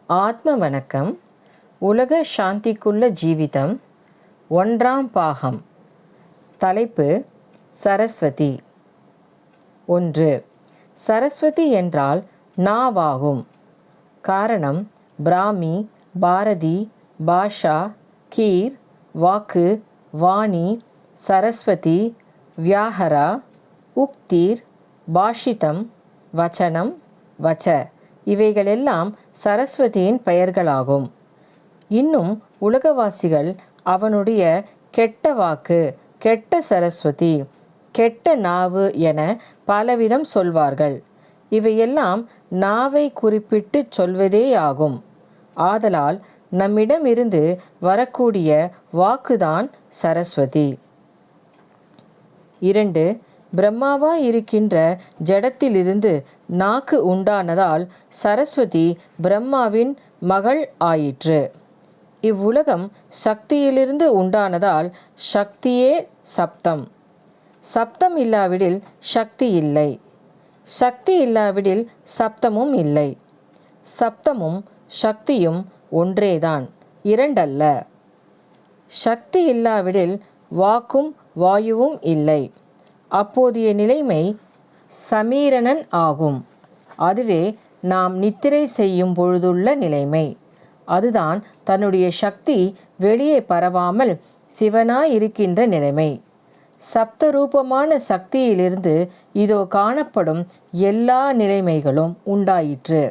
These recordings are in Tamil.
ஆத்ம வணக்கம். உலக சாந்திக்குள்ள ஜீவிதம் 1ஆம் பாகம். தலைப்பு சரஸ்வதி. 1. சரஸ்வதி என்றால் நாவாகும். காரணம் பிராமி, பாரதி, பாஷா, கீர், வாக்கு, வாணி, சரஸ்வதி, வியாஹரா, உக்தீர், பாஷிதம், வச்சனம், வச்ச இவைகளெல்லாம் சரஸ்வதியின் பெயர்களாகும். இன்னும் உலகவாசிகள் அவனுடைய கெட்ட வாக்கு, கெட்ட சரஸ்வதி, கெட்ட நாவு என பலவிதம் சொல்வார்கள். இவையெல்லாம் நாவை குறிப்பிட்டு சொல்வதேயாகும். ஆதலால் நம்மிடமிருந்து வரக்கூடிய வாக்குதான் சரஸ்வதி. 2. பிரம்மாவாய் இருக்கின்ற ஜடத்திலிருந்து நாக்கு உண்டானதால் சரஸ்வதி பிரம்மாவின் மகள் ஆயிற்று. இவ்வுலகம் சக்தியிலிருந்து உண்டானதால் சக்தியே சப்தம். சப்தம் இல்லாவிடில் சக்தி இல்லை. சக்தி இல்லாவிடில் சப்தமும் இல்லை. சப்தமும் சக்தியும் ஒன்றேதான், இரண்டல்ல. சக்தி இல்லாவிடில் வாக்கும் வாயுவும் இல்லை. அப்போதைய நிலைமை சமீரணன் ஆகும். அதுவே நாம் நித்திரை செய்யும் பொழுதுள்ள நிலைமை. அதுதான் தன்னுடைய சக்தி வெளியே பரவாமல் சிவனாயிருக்கின்ற நிலைமை. சப்தரூபமான சக்தியிலிருந்து இதோ காணப்படும் எல்லா நிலைமைகளும் உண்டாயிற்று.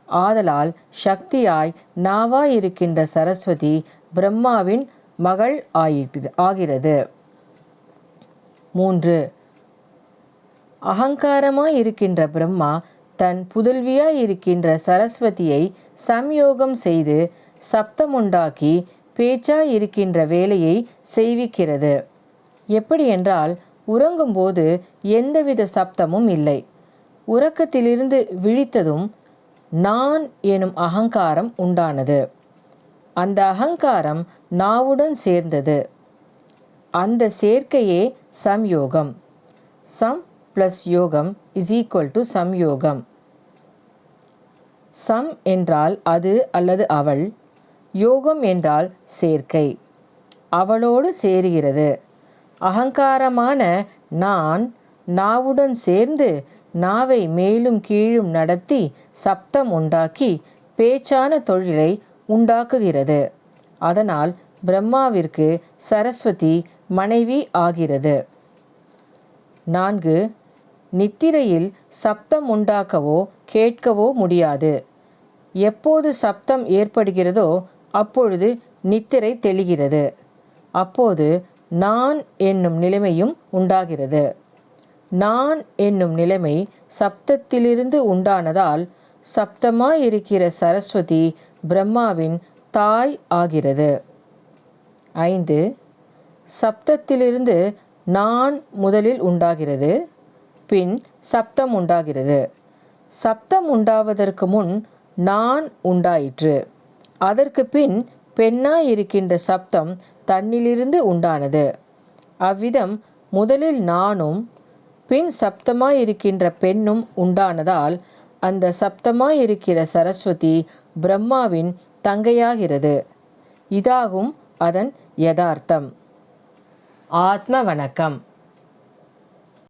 ஆதலால் சக்தியாய் நாவாயிருக்கின்ற சரஸ்வதி பிரம்மாவின் மகள் ஆகிறது. 3. அகங்காரமாயிருக்கின்ற பிரம்மா தன் புதல்வியாயிருக்கின்ற சரஸ்வதியை சம்யோகம் செய்து சப்தமுண்டாக்கி பேச்சாயிருக்கின்ற வேலையை செய்விக்கிறது. எப்படி என்றால், உறங்கும்போது எந்தவித சப்தமும் இல்லை. உறக்கத்திலிருந்து விழித்ததும் நான் எனும் அகங்காரம் உண்டானது. அந்த அகங்காரம் நாவுடன் சேர்ந்தது. அந்த சேர்க்கையே சம்யோகம். சம் ப்ளஸ் யோகம் இஸ் ஈக்குவல் டு சம்யோகம். சம் என்றால் அது அல்லது அவள். யோகம் என்றால் சேர்க்கை. அவளோடு சேருகிறது. அகங்காரமான நான் நாவுடன் சேர்ந்து நாவை மேலும் கீழும் நடத்தி சப்தம் உண்டாக்கி பேச்சான தொழிலை உண்டாக்குகிறது. அதனால் பிரம்மாவிற்கு சரஸ்வதி மனைவி ஆகிறது. 4. நித்திரையில் சப்தம் உண்டாக்கவோ கேட்கவோ முடியாது. எப்போது சப்தம் ஏற்படுகிறதோ அப்பொழுது நித்திரை தெளிகிறது. அப்போது நான் என்னும் நிலைமையும் உண்டாகிறது. நான் என்னும் நிலைமை சப்தத்திலிருந்து உண்டானதால் சப்தமாயிருக்கிற சரஸ்வதி பிரம்மாவின் தாய் ஆகிறது. 5. சப்தத்திலிருந்து நான் முதலில் உண்டாகிறது, பின் சப்தம் உண்டாகிறது. சப்தம் உண்டாவதற்கு முன் நான் உண்டாயிற்று. அதற்கு பின் பெண்ணாயிருக்கின்ற சப்தம் தன்னிலிருந்து உண்டானது. அவ்விதம் முதலில் நானும் பின் சப்தமாயிருக்கின்ற பெண்ணும் உண்டானதால் அந்த சப்தமாயிருக்கிற சரஸ்வதி பிரம்மாவின் தங்கையாகிறது. இதாகும் அதன் யதார்த்தம். ஆத்ம வணக்கம்.